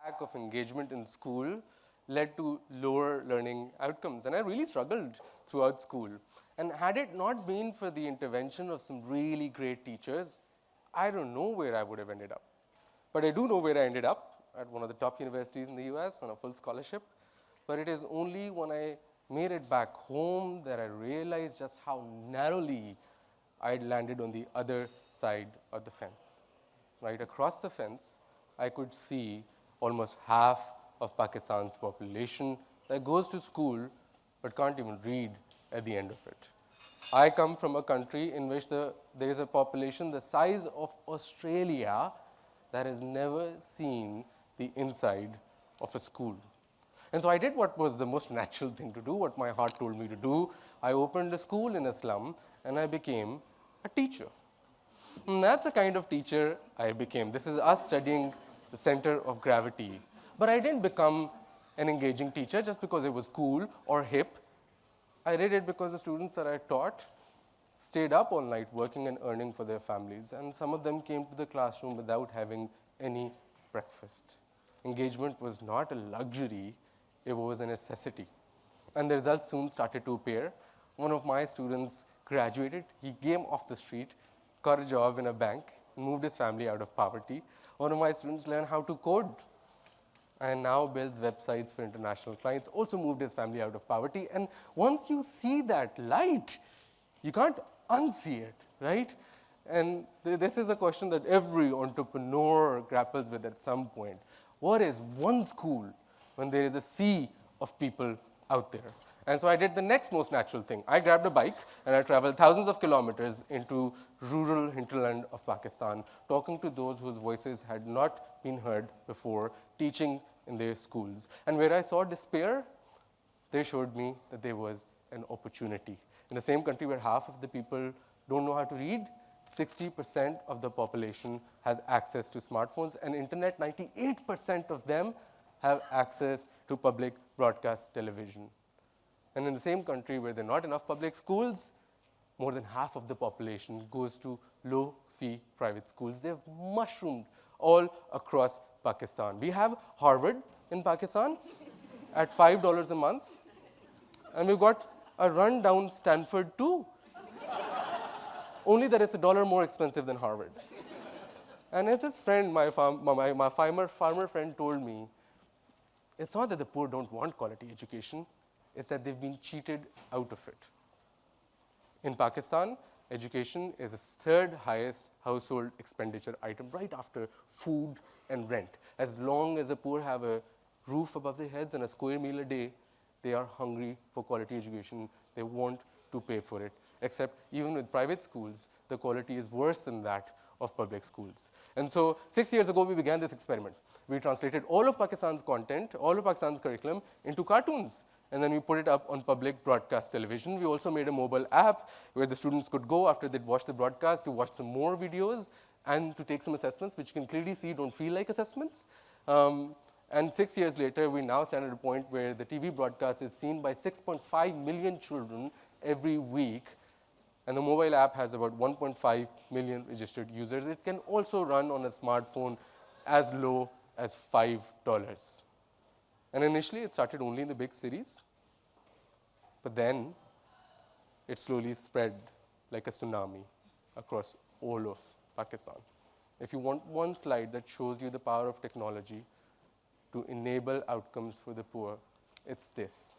lack of engagement in school led to lower learning outcomes. And I really struggled throughout school. And had it not been for the intervention of some really great teachers, I don't know where I would have ended up. But I do know where I ended up, at one of the top universities in the US on a full scholarship. But it is only when I made it back home that I realized just how narrowly I'd landed on the other side of the fence. Right across the fence, I could see almost half of Pakistan's population that goes to school but can't even read at the end of it. I come from a country in which there is a population the size of Australia that has never seen the inside of a school. And so I did what was the most natural thing to do, what my heart told me to do. I opened a school in a slum and I became a teacher. And that's the kind of teacher I became. This is us studying the center of gravity. But I didn't become an engaging teacher just because it was cool or hip. I did it because the students that I taught stayed up all night working and earning for their families. And some of them came to the classroom without having any breakfast. Engagement was not a luxury, it was a necessity. And the results soon started to appear. One of my students graduated, he came off the street, got a job in a bank, moved his family out of poverty. One of my students learned how to code and now builds websites for international clients, also moved his family out of poverty. And once you see that light, you can't unsee it, right? And this is a question that every entrepreneur grapples with at some point. What is one school when there is a sea of people out there? And so I did the next most natural thing. I grabbed a bike and I traveled thousands of kilometers into rural hinterland of Pakistan, talking to those whose voices had not been heard before, teaching in their schools. And where I saw despair, they showed me that there was an opportunity. In the same country where half of the people don't know how to read, 60% of the population has access to smartphones, and internet, 98% of them have access to public broadcast television. And in the same country where there are not enough public schools, more than half of the population goes to low-fee private schools. They've mushroomed all across Pakistan. We have Harvard in Pakistan at $5 a month, and we've got a rundown Stanford too. Only that it's $1 more expensive than Harvard. And as this friend, my farmer friend told me, it's not that the poor don't want quality education, it's that they've been cheated out of it. In Pakistan, education is the third highest household expenditure item, right after food and rent. As long as the poor have a roof above their heads and a square meal a day, they are hungry for quality education. They want to pay for it. Except even with private schools, the quality is worse than that of public schools. And so 6 years ago, we began this experiment. We translated all of Pakistan's content, all of Pakistan's curriculum into cartoons. And then we put it up on public broadcast television. We also made a mobile app where the students could go after they'd watched the broadcast to watch some more videos and to take some assessments, which you can clearly see don't feel like assessments. And 6 years later, we now stand at a point where the TV broadcast is seen by 6.5 million children every week. And the mobile app has about 1.5 million registered users. It can also run on a smartphone as low as $5. And initially, it started only in the big cities. But then, it slowly spread like a tsunami across all of Pakistan. If you want one slide that shows you the power of technology to enable outcomes for the poor, it's this.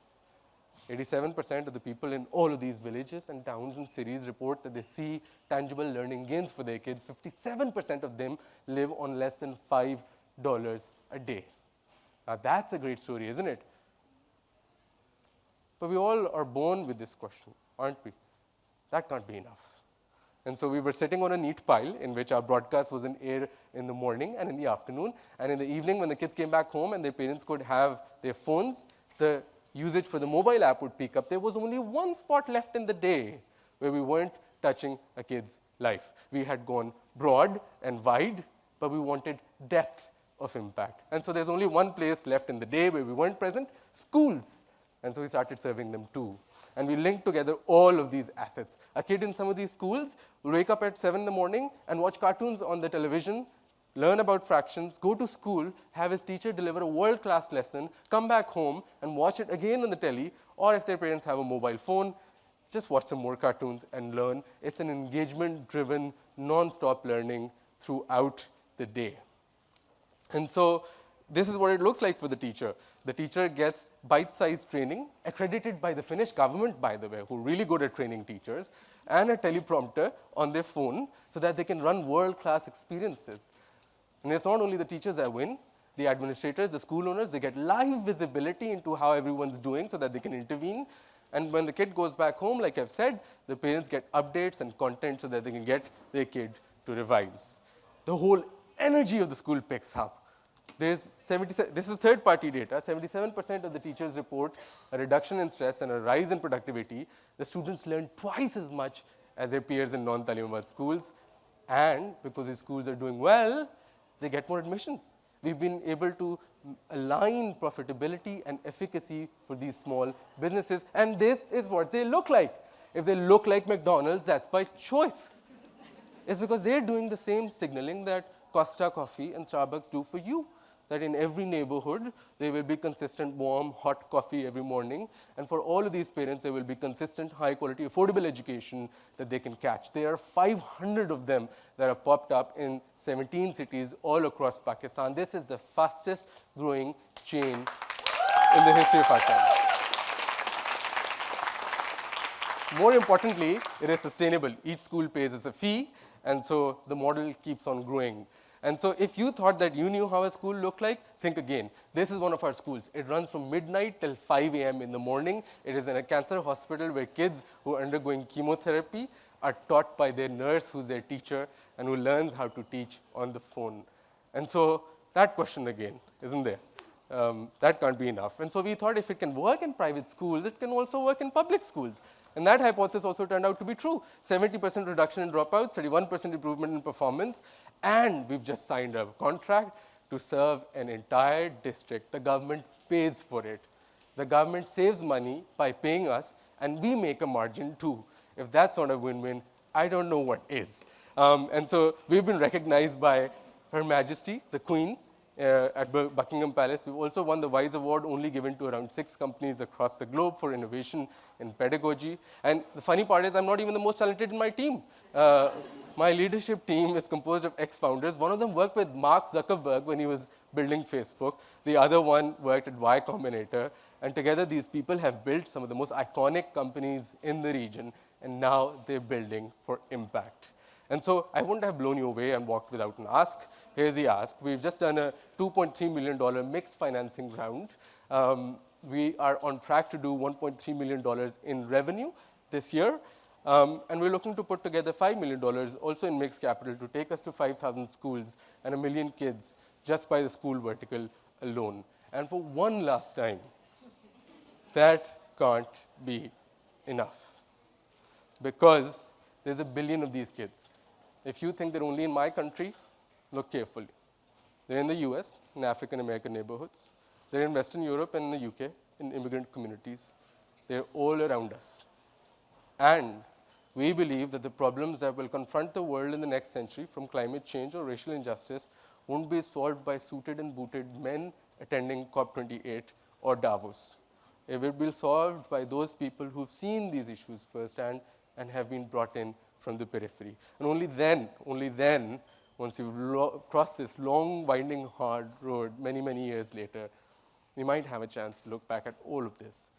87% of the people in all of these villages and towns and cities report that they see tangible learning gains for their kids. 57% of them live on less than $5 a day. Now that's a great story, isn't it? But we all are born with this question, aren't we? That can't be enough. And so we were sitting on a neat pile in which our broadcast was in air in the morning and in the afternoon. And in the evening, when the kids came back home and their parents could have their phones, the usage for the mobile app would peak up. There was only one spot left in the day where we weren't touching a kid's life. We had gone broad and wide, but we wanted depth of impact. And so there's only one place left in the day where we weren't present, schools. And so we started serving them too. And we linked together all of these assets. A kid in some of these schools will wake up at 7 in the morning and watch cartoons on the television learn about fractions, go to school, have his teacher deliver a world-class lesson, come back home and watch it again on the telly, or if their parents have a mobile phone, just watch some more cartoons and learn. It's an engagement-driven, non-stop learning throughout the day. And so this is what it looks like for the teacher. The teacher gets bite-sized training, accredited by the Finnish government, by the way, who are really good at training teachers, and a teleprompter on their phone so that they can run world-class experiences. And it's not only the teachers that win, the administrators, the school owners, they get live visibility into how everyone's doing so that they can intervene. And when the kid goes back home, like I've said, the parents get updates and content so that they can get their kid to revise. The whole energy of the school picks up. This is third-party data. 77% of the teachers report a reduction in stress and a rise in productivity. The students learn twice as much as their peers in non-Taleemabad schools. And because these schools are doing well, they get more admissions. We've been able to align profitability and efficacy for these small businesses. And this is what they look like. If they look like McDonald's, that's by choice. It's because they're doing the same signaling that Costa Coffee and Starbucks do for you. That in every neighborhood, there will be consistent, warm, hot coffee every morning. And for all of these parents, there will be consistent, high-quality, affordable education that they can catch. There are 500 of them that are popped up in 17 cities all across Pakistan. This is the fastest growing chain in the history of our time. More importantly, it is sustainable. Each school pays us a fee, and so the model keeps on growing. And so if you thought that you knew how a school looked like, think again. This is one of our schools. It runs from midnight till 5 a.m. in the morning. It is in a cancer hospital where kids who are undergoing chemotherapy are taught by their nurse, who's their teacher, and who learns how to teach on the phone. And so that question again, isn't there? That can't be enough. And so we thought if it can work in private schools, it can also work in public schools. And that hypothesis also turned out to be true. 70% reduction in dropouts, 31% improvement in performance, and we've just signed a contract to serve an entire district. The government pays for it. The government saves money by paying us, and we make a margin too. If that's not a win-win, I don't know what is. And so we've been recognized by Her Majesty, the Queen, at Buckingham Palace. We've also won the WISE Award, only given to around 6 companies across the globe for innovation in pedagogy. And the funny part is I'm not even the most talented in my team. My leadership team is composed of ex-founders. One of them worked with Mark Zuckerberg when he was building Facebook. The other one worked at Y Combinator. And together, these people have built some of the most iconic companies in the region, and now they're building for impact. And so I wouldn't have blown you away and walked without an ask. Here's the ask. We've just done a $2.3 million mixed financing round. We are on track to do $1.3 million in revenue this year. And we're looking to put together $5 million also in mixed capital to take us to 5,000 schools and 1 million kids just by the school vertical alone. And for one last time, that can't be enough. Because there's 1 billion of these kids. If you think they're only in my country, look carefully. They're in the US, in African American neighborhoods. They're in Western Europe and in the UK, in immigrant communities. They're all around us. And we believe that the problems that will confront the world in the next century, from climate change or racial injustice, won't be solved by suited and booted men attending COP28 or Davos. It will be solved by those people who've seen these issues firsthand and have been brought in from the periphery. And only then, once you've crossed this long, winding, hard road many, many years later, we might have a chance to look back at all of this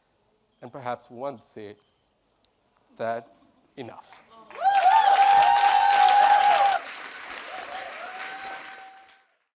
and perhaps once say, that's enough.